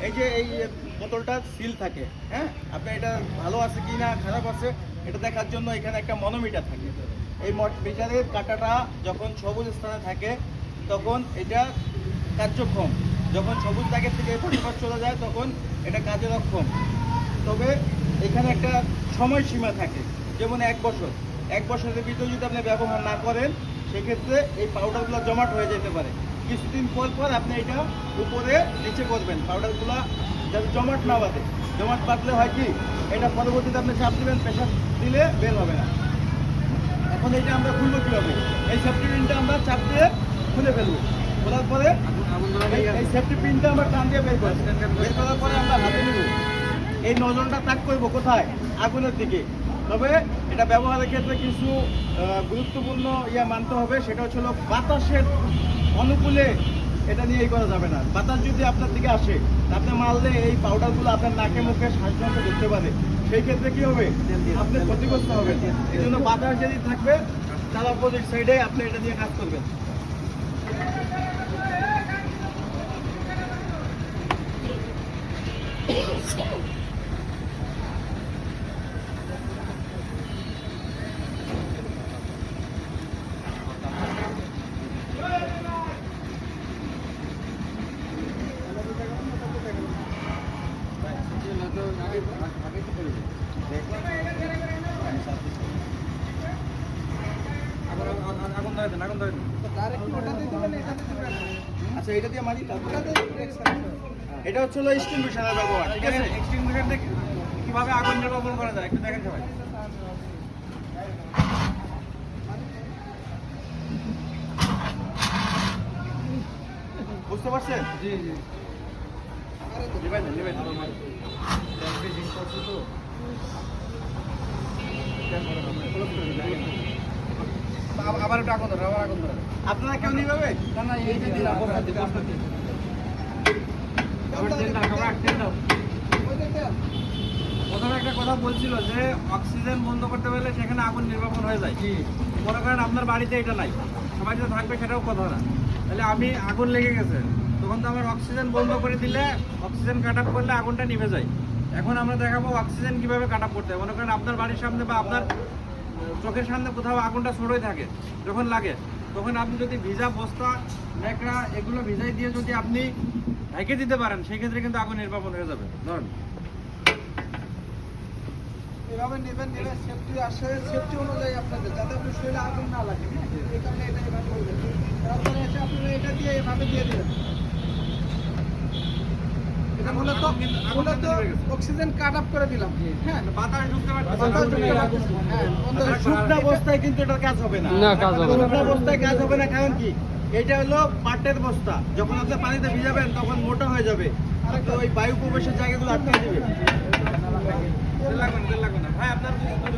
এই যে এই বোতলটা সিল থাকে, হ্যাঁ, আপনি এটা ভালো আছে কি না খারাপ আছে এটা দেখার জন্য এখানে একটা মনোমিটার থাকে। এই মিটারের কাঁটাটা যখন সবুজ স্থানে থাকে তখন এটা কার্যক্ষম, যখন সবুজ দাগের থেকে পরিবার চলে যায় তখন এটা কাজে অক্ষম। তবে এখানে একটা সময়সীমা থাকে, যেমন 1 বছর। 1 বছরের ভিতরে যদি আপনি ব্যবহার না করেন সেক্ষেত্রে এই পাউডারগুলো জমাট হয়ে যেতে পারে। কিছুদিন পর পর আপনি এটা উপরে নিচে করবেন, পাউডারগুলো যাতে জমাট না বাঁধে। জমাট বাঁধলে হয় কি, এটা পরবর্তীতে আপনি চাপ দেবেন, প্রেশার দিলে বের হবে না। এখন এটা আমরা খুলবো কীভাবে? এই সেফটি পিনটা আমরা চাপ দিয়ে খুলে ফেলবো। খোলার পরে এই সেফটি পিনটা আমরা টান দিয়ে বের করবো। বের করার পরে আমরা হাতে নেব, এই নজলটা তাক করবো কোথায়? আগুনের দিকে। তবে এটা ব্যবহারের ক্ষেত্রে কিছু গুরুত্বপূর্ণ মানতে হবে, সেটা হচ্ছে বাতাসের অনুকূলে এটা নিয়ে করা যাবে না। বাতাস যদি আপনার দিকে আসে, আপনি মারলে এই পাউডারগুলো আপনার নাকে মুখে শ্বাসযন্ত্র করতে পারে। সেই ক্ষেত্রে কি হবে? আপনি ক্ষতিগ্রস্ত হবেন। এই জন্য বাতাস যদি থাকবে তার অপোজিট সাইডে আপনি এটা দিয়ে কাজ করবেন। আচ্ছা, এটা দিয়ে মারি। এটা হচ্ছে এক্সটিংগুইশারের ব্যবহার, ঠিক আছে? এক্সটিংগুইশার দিয়ে কিভাবে আগুন নির্বাপন করা যায় একটু দেখেন সবাই। বুঝতে পারছেন? জি জি। আবার একটু আগুন ধরে, আবার আগুন ধরে। আপনারা কেউ নিবে? না না, এই যে দিলাম বস্তা দিয়ে, বস্তা দিয়ে। আবার তেল দাও, আবার তেল দাও। প্রথমে একটা কথা বলছিল যে অক্সিজেন বন্ধ করতে পারলে সেখানে আগুন নির্বাপন হয়ে যায়। মনে করেন আপনার বাড়িতে এটা নাই, সবাই যে থাকবে সেটাও কথা না। তাহলে আমি আগুন লেগে গেছে, তখন তো আমার অক্সিজেন বন্ধ করে দিলে, অক্সিজেন কাট আপ করলে আগুনটা নিভে যায়। এখন আমরা দেখাবো অক্সিজেন কিভাবে কাট আপ করতে হয়। মনে করেন আপনার বাড়ির সামনে বা আপনার চোখের সামনে কোথাও আগুনটা ছোটই থাকে, যখন লাগে তখন আপনি যদি ভিজা বস্তা ন্যাকড়া এগুলো ভিজাই দিয়ে যদি আপনি ঢেকে দিতে পারেন, সেই ক্ষেত্রে কিন্তু আগুন নির্বাপন হয়ে যাবে। ধরুন এভাবে নেবেন, নেবে সেফটি আসে, সেফটি অনুযায়ী আপনাদের যাতে আপনার শরীরে আগুন না লাগে। এই কারণে এটা এভাবে করবেন। তারপরে এসে আপনারা এটা দিয়ে এভাবে দিয়ে দেবেন। এটা মূলত অক্সিজেন কাট আপ করে দিলাম। হ্যাঁ, বাতাস ঢুকতে পারছে, বাতাস ঢুকতে পারতেছে। হ্যাঁ, বন্ধ হয়ে শুকনো অবস্থায় কিন্তু এটার কাজ হবে না। শুকনো অবস্থায় কাজ হবে না, কারণ কি, এটা হলো পাটের বস্তা। যখন আপনি পানিতে ভিজাবেন তখন মোটা হয়ে যাবে, তো ওই বায়ু প্রবেশের জায়গাগুলো আটকে দিবে। লাগবে না ভাই আপনার